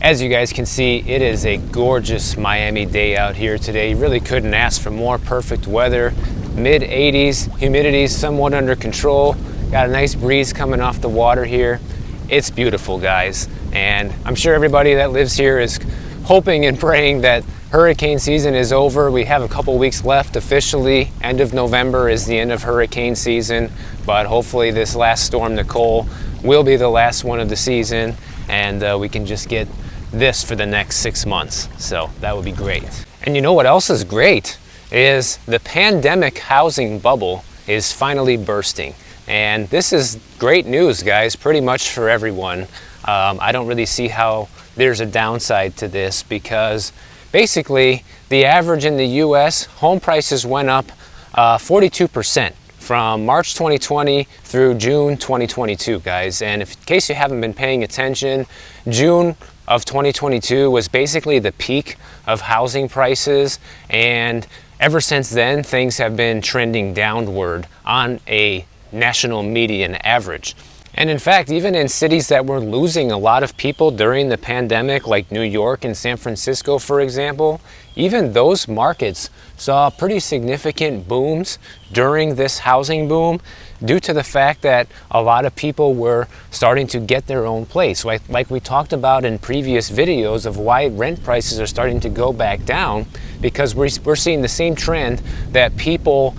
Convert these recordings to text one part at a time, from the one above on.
As you guys can see, it is a gorgeous Miami day out here today. You really couldn't ask for more perfect weather. Mid 80s, humidity is somewhat under control. Got a nice breeze coming off the water here. It's beautiful, guys. And I'm sure everybody that lives here is hoping and praying that hurricane season is over. We have a couple weeks left officially. End of November is the end of hurricane season, but hopefully this last storm, Nicole, will be the last one of the season, and we can just get this for the next 6 months. So that would be great. And you know what else is great is the pandemic housing bubble is finally bursting. And this is great news, guys, pretty much for everyone. I don't really see how there's a downside to this, because basically the average in the US, home prices went up 42% from March 2020 through June 2022, guys. And in case you haven't been paying attention, June of 2022 was basically the peak of housing prices, and ever since then things have been trending downward on a national median average. And in fact, even in cities that were losing a lot of people during the pandemic, like New York and San Francisco, for example, even those markets saw pretty significant booms during this housing boom, due to the fact that a lot of people were starting to get their own place. Like we talked about in previous videos of why rent prices are starting to go back down, because we're seeing the same trend that people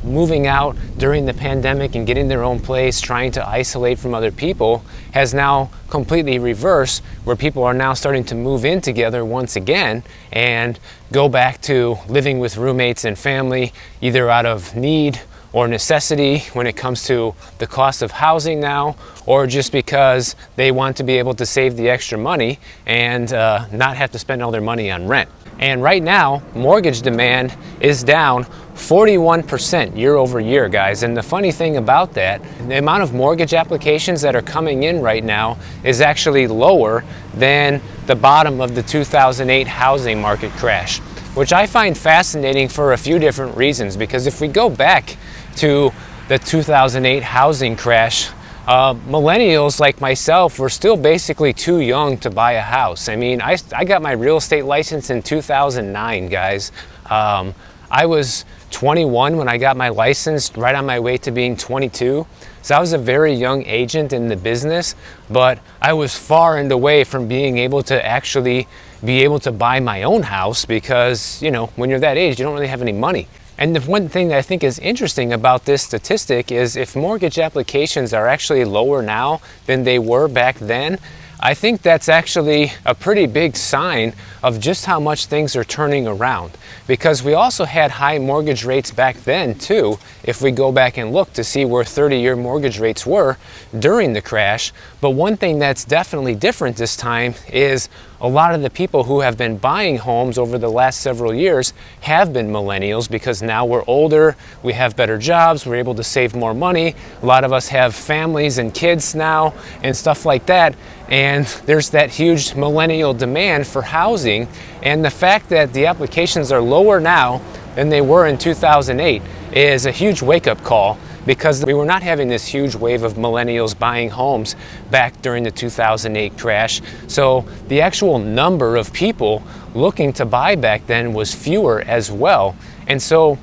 moving out during the pandemic and getting their own place, trying to isolate from other people, has now completely reversed, where people are now starting to move in together once again and go back to living with roommates and family, either out of need or necessity when it comes to the cost of housing now, or just because they want to be able to save the extra money and not have to spend all their money on rent. And right now, mortgage demand is down 41% year over year, guys. And the funny thing about that, the amount of mortgage applications that are coming in right now is actually lower than the bottom of the 2008 housing market crash, which I find fascinating for a few different reasons. Because if we go back to the 2008 housing crash, millennials like myself were still basically too young to buy a house. I mean, I got my real estate license in 2009, guys. I was 21 when I got my license, right on my way to being 22. So I was a very young agent in the business, but I was far and away from being able to actually be able to buy my own house, because, you know, when you're that age, you don't really have any money. And the one thing that I think is interesting about this statistic is, if mortgage applications are actually lower now than they were back then, I think that's actually a pretty big sign of just how much things are turning around. Because we also had high mortgage rates back then too, if we go back and look to see where 30-year mortgage rates were during the crash. But one thing that's definitely different this time is a lot of the people who have been buying homes over the last several years have been millennials, because now we're older, we have better jobs, we're able to save more money. A lot of us have families and kids now and stuff like that. And there's that huge millennial demand for housing. And the fact that the applications are lower now than they were in 2008 is a huge wake-up call, because we were not having this huge wave of millennials buying homes back during the 2008 crash. So the actual number of people looking to buy back then was fewer as well. And so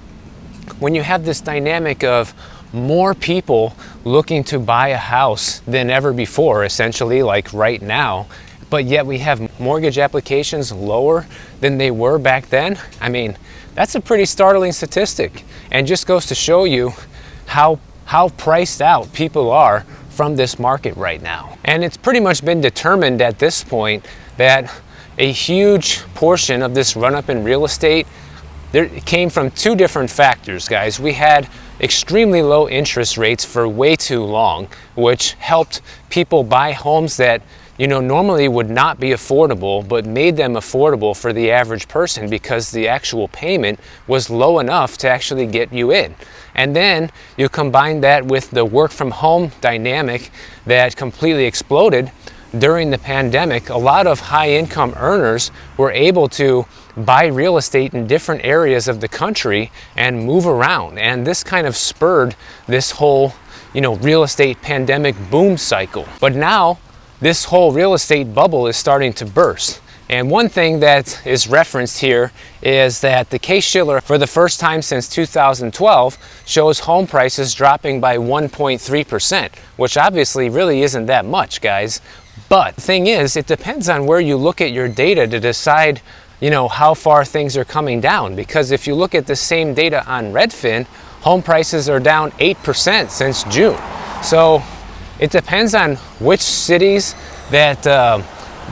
when you have this dynamic of more people looking to buy a house than ever before, essentially, like right now, but yet we have mortgage applications lower than they were back then, I mean, that's a pretty startling statistic, and just goes to show you how priced out people are from this market right now. And it's pretty much been determined at this point that a huge portion of this run-up in real estate, it came from two different factors, guys. We had extremely low interest rates for way too long, which helped people buy homes that, you know, normally would not be affordable, but made them affordable for the average person, because the actual payment was low enough to actually get you in. And then you combine that with the work from home dynamic that completely exploded during the pandemic. A lot of high income earners were able to buy real estate in different areas of the country and move around. And this kind of spurred this whole, real estate pandemic boom cycle. But now this whole real estate bubble is starting to burst. And one thing that is referenced here is that the Case-Shiller, for the first time since 2012, shows home prices dropping by 1.3%, which obviously really isn't that much, guys. But the thing is, it depends on where you look at your data to decide, how far things are coming down. Because if you look at the same data on Redfin, home prices are down 8% since June. So it depends on which cities that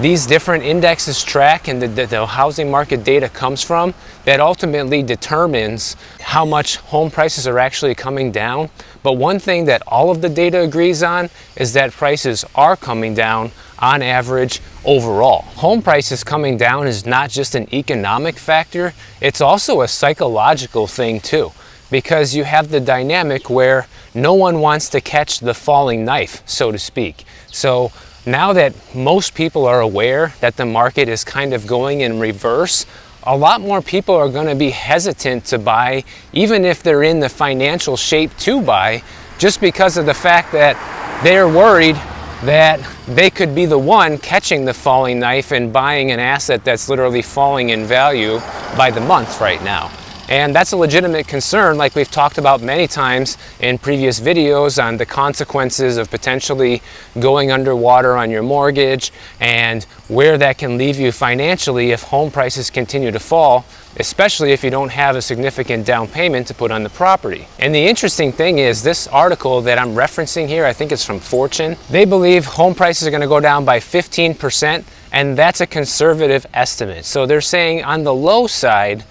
these different indexes track and the housing market data comes from, that ultimately determines how much home prices are actually coming down. But one thing that all of the data agrees on is that prices are coming down on average overall. Home prices coming down is not just an economic factor, it's also a psychological thing too, because you have the dynamic where no one wants to catch the falling knife, so to speak. So now that most people are aware that the market is kind of going in reverse, a lot more people are going to be hesitant to buy, even if they're in the financial shape to buy, just because of the fact that they're worried that they could be the one catching the falling knife and buying an asset that's literally falling in value by the month right now. And that's a legitimate concern, like we've talked about many times in previous videos on the consequences of potentially going underwater on your mortgage and where that can leave you financially if home prices continue to fall, especially if you don't have a significant down payment to put on the property. And the interesting thing is, this article that I'm referencing here, I think it's from Fortune, they believe home prices are going to go down by 15%, and that's a conservative estimate. So they're saying on the low side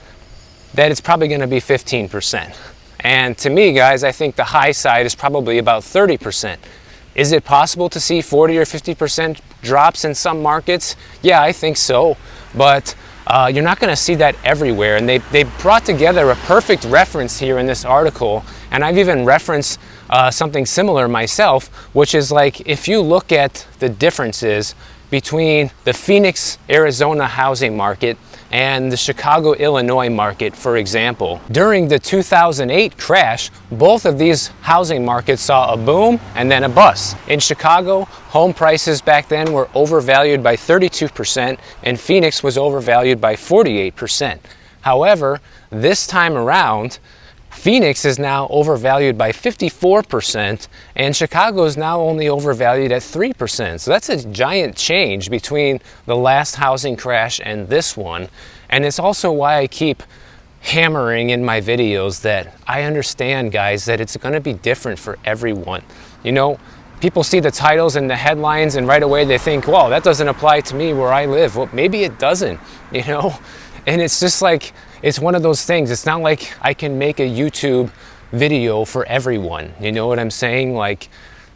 that it's probably going to be 15%. And to me, guys, I think the high side is probably about 30%. Is it possible to see 40 or 50% drops in some markets? Yeah, I think so. But you're not going to see that everywhere. And they brought together a perfect reference here in this article. And I've even referenced something similar myself, which is like, if you look at the differences between the Phoenix, Arizona housing market and the Chicago, Illinois market, for example. During the 2008 crash, both of these housing markets saw a boom and then a bust. In Chicago, home prices back then were overvalued by 32%, and Phoenix was overvalued by 48%. However, this time around, Phoenix is now overvalued by 54%, and Chicago is now only overvalued at 3%. So that's a giant change between the last housing crash and this one. And it's also why I keep hammering in my videos that I understand, guys, that it's going to be different for everyone. People see the titles and the headlines, and right away they think, well, that doesn't apply to me where I live. Well, maybe it doesn't, And it's just like, it's one of those things. It's not like I can make a YouTube video for everyone. You know what I'm saying? Like,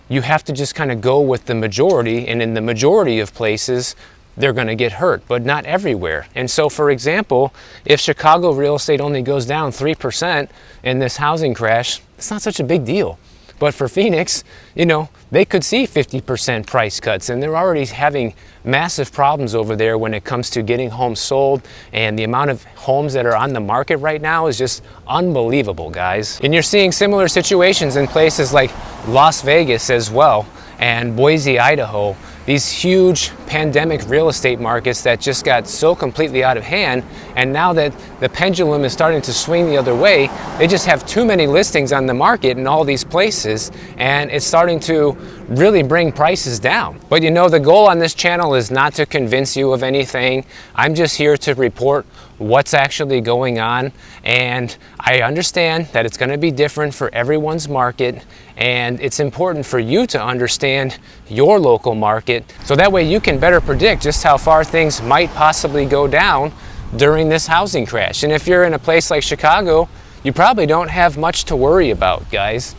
you have to just kind of go with the majority, and in the majority of places, they're going to get hurt, but not everywhere. And so, for example, if Chicago real estate only goes down 3% in this housing crash, it's not such a big deal. But for Phoenix, they could see 50% price cuts, and they're already having massive problems over there when it comes to getting homes sold, and the amount of homes that are on the market right now is just unbelievable, guys. And you're seeing similar situations in places like Las Vegas as well, and Boise, Idaho, these huge pandemic real estate markets that just got so completely out of hand. And now that the pendulum is starting to swing the other way, they just have too many listings on the market in all these places, and it's starting to really bring prices down. But the goal on this channel is not to convince you of anything. I'm just here to report what's actually going on, and I understand that it's going to be different for everyone's market, and it's important for you to understand your local market so that way you can better predict just how far things might possibly go down during this housing crash. And if you're in a place like Chicago, you probably don't have much to worry about, guys.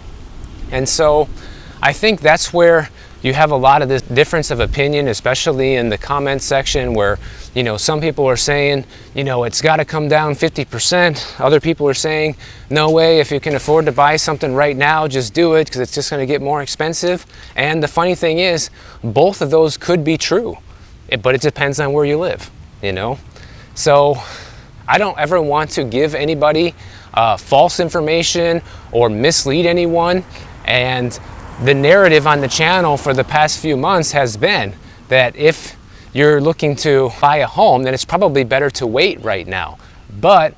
And so I think that's where you have a lot of this difference of opinion, especially in the comment section where, some people are saying, it's got to come down 50%. Other people are saying, no way, if you can afford to buy something right now, just do it because it's just going to get more expensive. And the funny thing is, both of those could be true, but it depends on where you live, So I don't ever want to give anybody false information or mislead anyone. And the narrative on the channel for the past few months has been that if you're looking to buy a home, then it's probably better to wait right now. But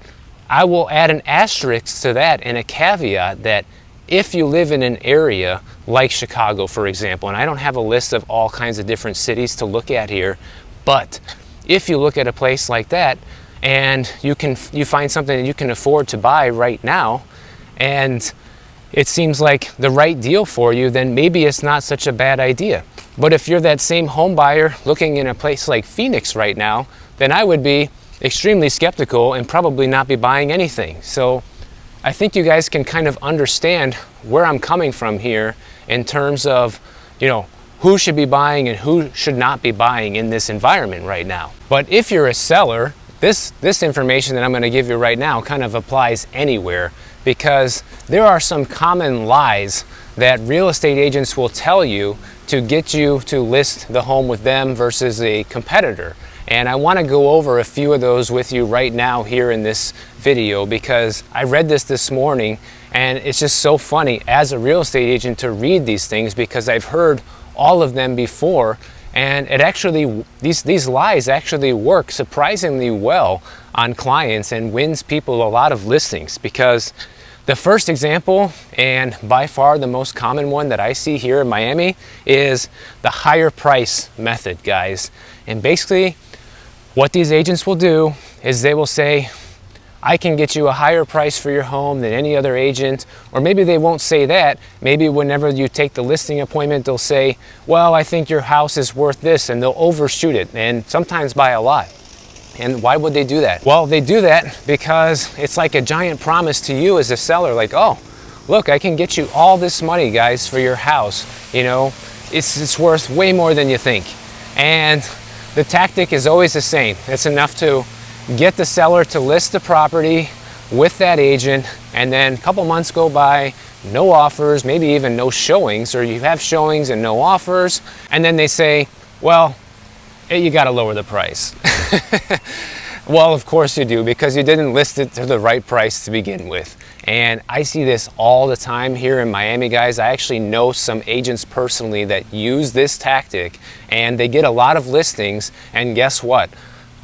I will add an asterisk to that and a caveat that if you live in an area like Chicago, for example, and I don't have a list of all kinds of different cities to look at here, but if you look at a place like that and you find something that you can afford to buy right now, and it seems like the right deal for you, then maybe it's not such a bad idea. But if you're that same home buyer looking in a place like Phoenix right now, then I would be extremely skeptical and probably not be buying anything. So I think you guys can kind of understand where I'm coming from here in terms of, who should be buying and who should not be buying in this environment right now. But if you're a seller, this information that I'm going to give you right now kind of applies anywhere, because there are some common lies that real estate agents will tell you to get you to list the home with them versus a competitor. And I want to go over a few of those with you right now here in this video, because I read this morning and it's just so funny as a real estate agent to read these things, because I've heard all of them before, and it actually, these lies actually work surprisingly well on clients and wins people a lot of listings. Because the first example, and by far the most common one that I see here in Miami, is the higher price method, guys. And basically what these agents will do is they will say, I can get you a higher price for your home than any other agent. Or maybe they won't say that. Maybe whenever you take the listing appointment, they'll say, well, I think your house is worth this, and they'll overshoot it, and sometimes by a lot. And why would they do that? Well, they do that because it's like a giant promise to you as a seller, like, oh, look, I can get you all this money, guys, for your house. It's worth way more than you think. And the tactic is always the same. It's enough to get the seller to list the property with that agent, and then a couple months go by, no offers, maybe even no showings, or you have showings and no offers, and then they say, well, you got to lower the price. Well, of course you do, because you didn't list it to the right price to begin with. And I see this all the time here in Miami, guys. I actually know some agents personally that use this tactic, and they get a lot of listings, and guess what?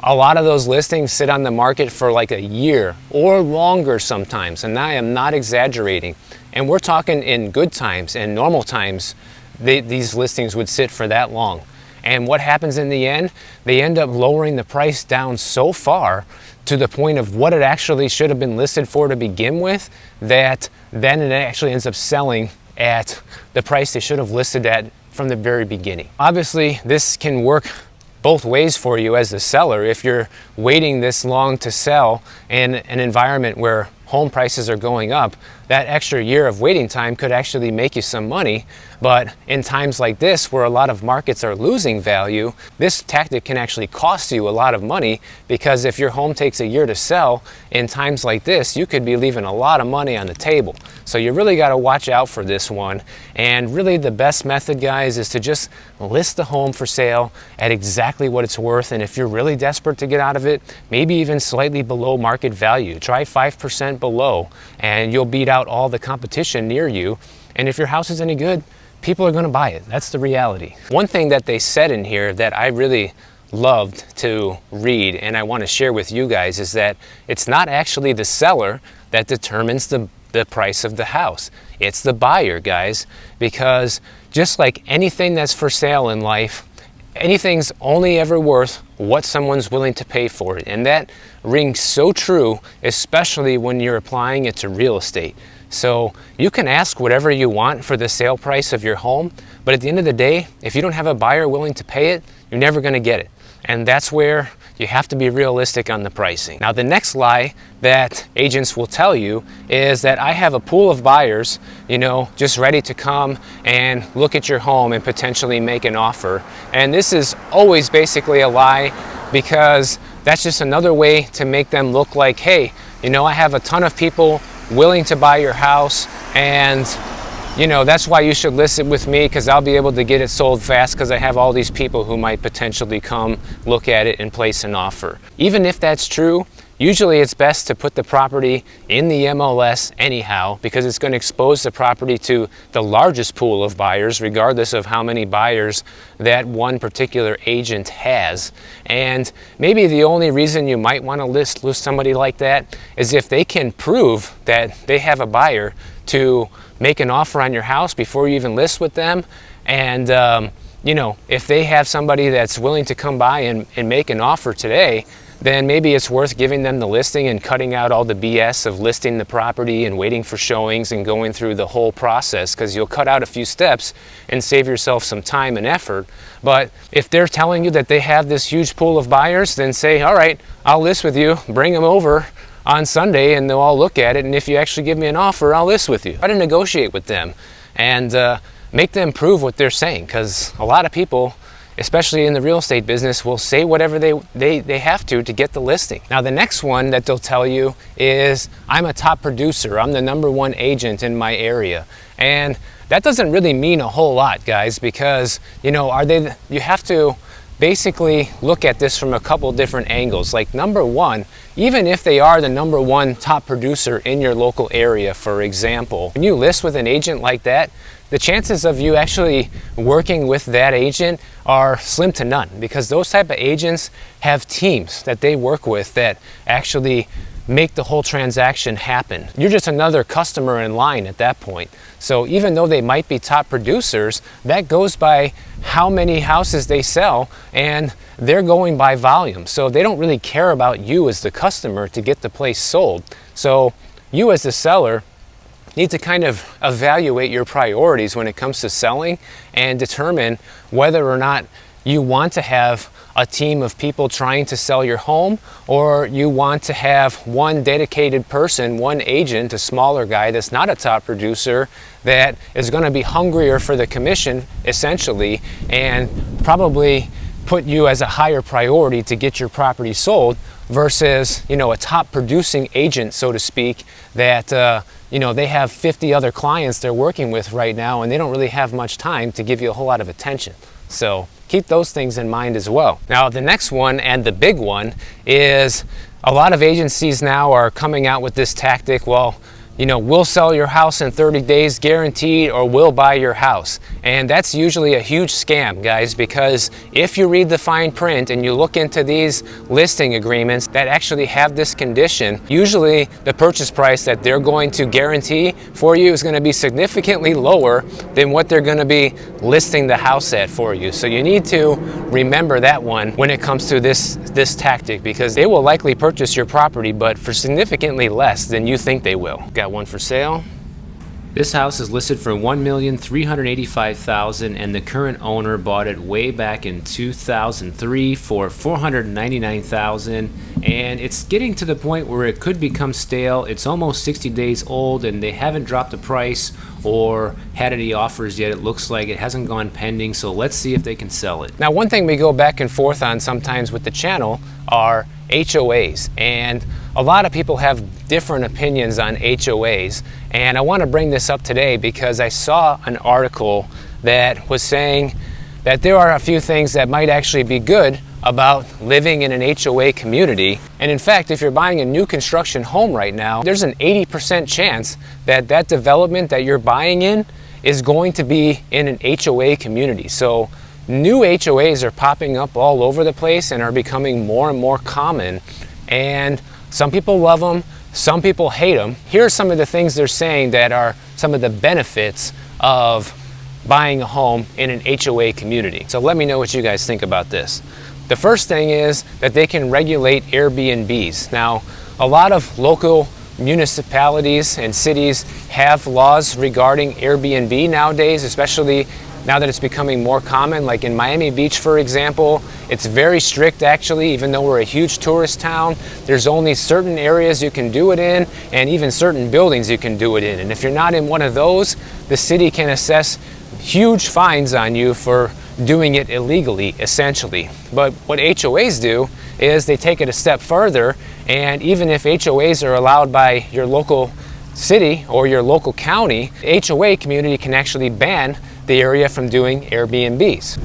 A lot of those listings sit on the market for like a year or longer sometimes, and I am not exaggerating. And we're talking in good times and normal times, these listings would sit for that long. And what happens in the end? They end up lowering the price down so far to the point of what it actually should have been listed for to begin with, that then it actually ends up selling at the price they should have listed at from the very beginning. Obviously, this can work both ways for you as a seller. If you're waiting this long to sell in an environment where home prices are going up, that extra year of waiting time could actually make you some money. But in times like this, where a lot of markets are losing value, this tactic can actually cost you a lot of money, because if your home takes a year to sell, in times like this, you could be leaving a lot of money on the table. So you really got to watch out for this one. And really the best method, guys, is to just list the home for sale at exactly what it's worth. And if you're really desperate to get out of it, maybe even slightly below market value. Try 5% below, and you'll beat out all the competition near you. And if your house is any good, people are going to buy it. That's the reality. One thing that they said in here that I really loved to read, and I want to share with you guys, is that it's not actually the seller that determines the price of the house. It's the buyer, guys, because just like anything that's for sale in life, anything's only ever worth what someone's willing to pay for it. And that rings so true, especially when you're applying it to real estate. So you can ask whatever you want for the sale price of your home, but at the end of the day, if you don't have a buyer willing to pay it, you're never going to get it. And that's where you have to be realistic on the pricing. Now, the next lie that agents will tell you is that I have a pool of buyers, just ready to come and look at your home and potentially make an offer. And this is always basically a lie, because that's just another way to make them look like, hey, I have a ton of people willing to buy your house, and that's why you should list it with me, because I'll be able to get it sold fast, because I have all these people who might potentially come look at it and place an offer. Even if that's true, Usually it's best to put the property in the MLS anyhow, because it's going to expose the property to the largest pool of buyers, regardless of how many buyers that one particular agent has. And maybe the only reason you might want to list with somebody like that is if they can prove that they have a buyer to make an offer on your house before you even list with them. And you know, if they have somebody that's willing to come by and make an offer today, then maybe it's worth giving them the listing and cutting out all the BS of listing the property and waiting for showings and going through the whole process, because you'll cut out a few steps and save yourself some time and effort. But if they're telling you that they have this huge pool of buyers, then say, all right, I'll list with you, bring them over on Sunday and they'll all look at it, and if you actually give me an offer, I'll list with you. Try to negotiate with them and make them prove what they're saying, because a lot of people, especially in the real estate business, will say whatever they have to get the listing. Now the next one that they'll tell you is, I'm a top producer, I'm the #1 agent in my area. And that doesn't really mean a whole lot, guys, because you know, you have to basically look at this from a couple different angles. Like, number one, even if they are the #1 top producer in your local area, for example, when you list with an agent like that, the chances of you actually working with that agent are slim to none, because those type of agents have teams that they work with that actually make the whole transaction happen. You're just another customer in line at that point. So even though they might be top producers, that goes by how many houses they sell, and they're going by volume. So they don't really care about you as the customer to get the place sold. So you as the seller need to kind of evaluate your priorities when it comes to selling and determine whether or not you want to have a team of people trying to sell your home, or you want to have one dedicated person, one agent, a smaller guy that's not a top producer, that is going to be hungrier for the commission essentially, and probably put you as a higher priority to get your property sold, versus, you know, a top producing agent, so to speak, that you know, they have 50 other clients they're working with right now, and they don't really have much time to give you a whole lot of attention. So keep those things in mind as well. Now the next one, and the big one, is a lot of agencies now are coming out with this tactic. Well, you know, we'll sell your house in 30 days guaranteed, or we'll buy your house. And that's usually a huge scam, guys, because if you read the fine print and you look into these listing agreements that actually have this condition, usually the purchase price that they're going to guarantee for you is going to be significantly lower than what they're going to be listing the house at for you. So you need to remember that one when it comes to this tactic, because they will likely purchase your property, but for significantly less than you think they will. Got one for sale. This house is listed for $1,385,000, and the current owner bought it way back in 2003 for $499,000, and it's getting to the point where it could become stale. It's almost 60 days old, and they haven't dropped the price or had any offers yet. It looks like it hasn't gone pending, so let's see if they can sell it. Now, one thing we go back and forth on sometimes with the channel are HOAs, and a lot of people have different opinions on HOAs, and I want to bring this up today because I saw an article that was saying that there are a few things that might actually be good about living in an HOA community. And in fact, if you're buying a new construction home right now, there's an 80% chance that that development that you're buying in is going to be in an HOA community. So new HOAs are popping up all over the place and are becoming more and more common. And some people love them, some people hate them. Here are some of the things they're saying that are some of the benefits of buying a home in an HOA community. So let me know what you guys think about this. The first thing is that they can regulate Airbnbs. Now, a lot of local municipalities and cities have laws regarding Airbnb nowadays, especially now that it's becoming more common. Like in Miami Beach, for example, it's very strict actually. Even though we're a huge tourist town, there's only certain areas you can do it in, and even certain buildings you can do it in. And if you're not in one of those, the city can assess huge fines on you for doing it illegally, essentially. But what HOAs do is they take it a step further, and even if HOAs are allowed by your local city or your local county, the HOA community can actually ban the area from doing Airbnbs.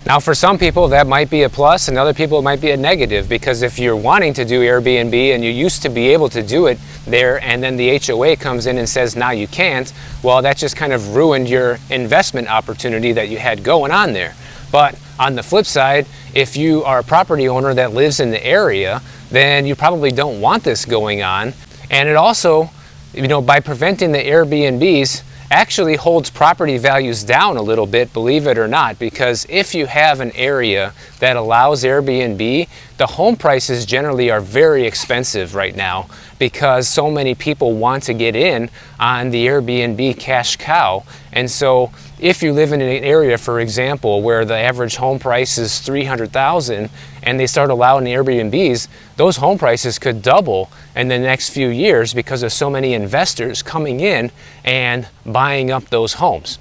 Now for some people that might be a plus, and other people it might be a negative, because if you're wanting to do Airbnb and you used to be able to do it there, and then the HOA comes in and says now you can't, well, that just kind of ruined your investment opportunity that you had going on there. But on the flip side, if you are a property owner that lives in the area, then you probably don't want this going on. And it also, by preventing the Airbnbs, actually holds property values down a little bit, believe it or not, because if you have an area that allows Airbnb, the home prices generally are very expensive right now because so many people want to get in on the Airbnb cash cow. And so if you live in an area, for example, where the average home price is $300,000 and they start allowing Airbnbs, those home prices could double in the next few years because of so many investors coming in and buying up those homes.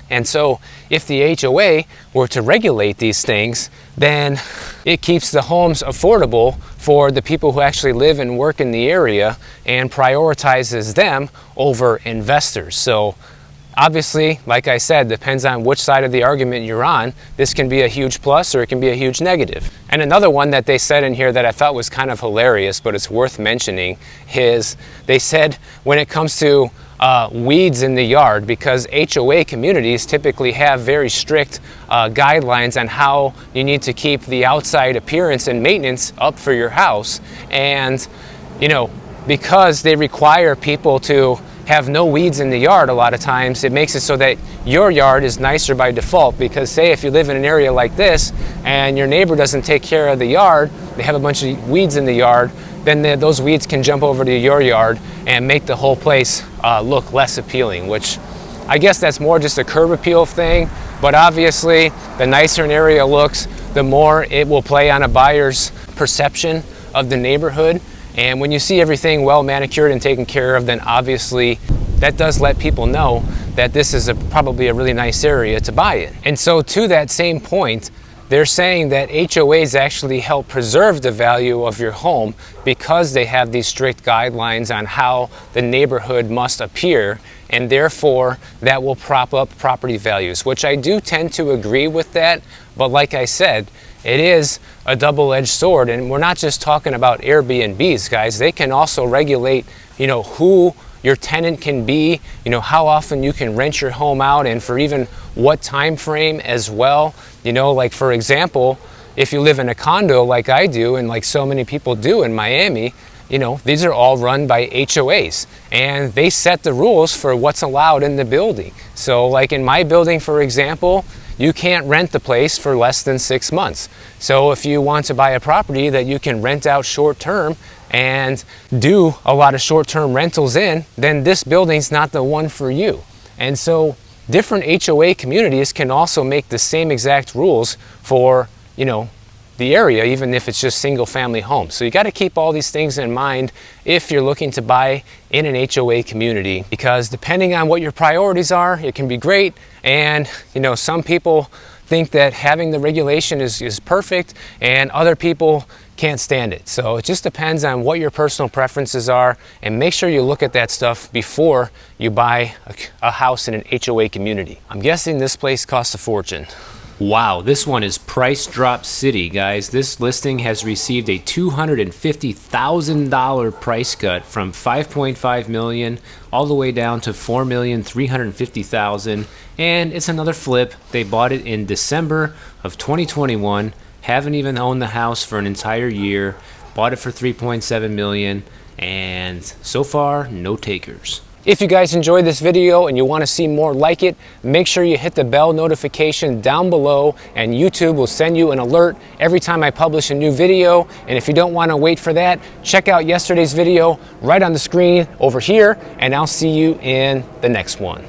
And so if the HOA were to regulate these things, then it keeps the homes affordable for the people who actually live and work in the area and prioritizes them over investors. So obviously, like I said, depends on which side of the argument you're on. This can be a huge plus or it can be a huge negative. And another one that they said in here that I thought was kind of hilarious, but it's worth mentioning, is they said when it comes to weeds in the yard, because HOA communities typically have very strict guidelines on how you need to keep the outside appearance and maintenance up for your house. And, because they require people to have no weeds in the yard, a lot of times it makes it so that your yard is nicer by default. Because say if you live in an area like this and your neighbor doesn't take care of the yard, they have a bunch of weeds in the yard, then those weeds can jump over to your yard and make the whole place look less appealing, which I guess that's more just a curb appeal thing. But obviously the nicer an area looks, the more it will play on a buyer's perception of the neighborhood. And when you see everything well manicured and taken care of, then obviously that does let people know that this is probably a really nice area to buy in. And so to that same point, they're saying that HOAs actually help preserve the value of your home because they have these strict guidelines on how the neighborhood must appear, and therefore that will prop up property values, which I do tend to agree with that. But like I said, it is a double-edged sword, and we're not just talking about Airbnbs, guys. They can also regulate, who your tenant can be, how often you can rent your home out, and for even what time frame as well. Like for example, if you live in a condo like I do and like so many people do in Miami, these are all run by HOAs and they set the rules for what's allowed in the building. So like in my building, for example, you can't rent the place for less than 6 months. So if you want to buy a property that you can rent out short term and do a lot of short-term rentals in, then this building's not the one for you. And so different HOA communities can also make the same exact rules for, the area, even if it's just single family homes. So you got to keep all these things in mind if you're looking to buy in an HOA community, because depending on what your priorities are, it can be great. And some people think that having the regulation is perfect, and other people can't stand it. So it just depends on what your personal preferences are, and make sure you look at that stuff before you buy a house in an HOA community. I'm guessing this place costs a fortune. Wow, this one is Price Drop City, guys. This listing has received a $250,000 price cut from $5.5 million all the way down to $4,350,000, and it's another flip. They bought it in December of 2021. Haven't even owned the house for an entire year. Bought it for $3.7 million, and so far, no takers. If you guys enjoyed this video and you want to see more like it, make sure you hit the bell notification down below, and YouTube will send you an alert every time I publish a new video. And if you don't want to wait for that, check out yesterday's video right on the screen over here, and I'll see you in the next one.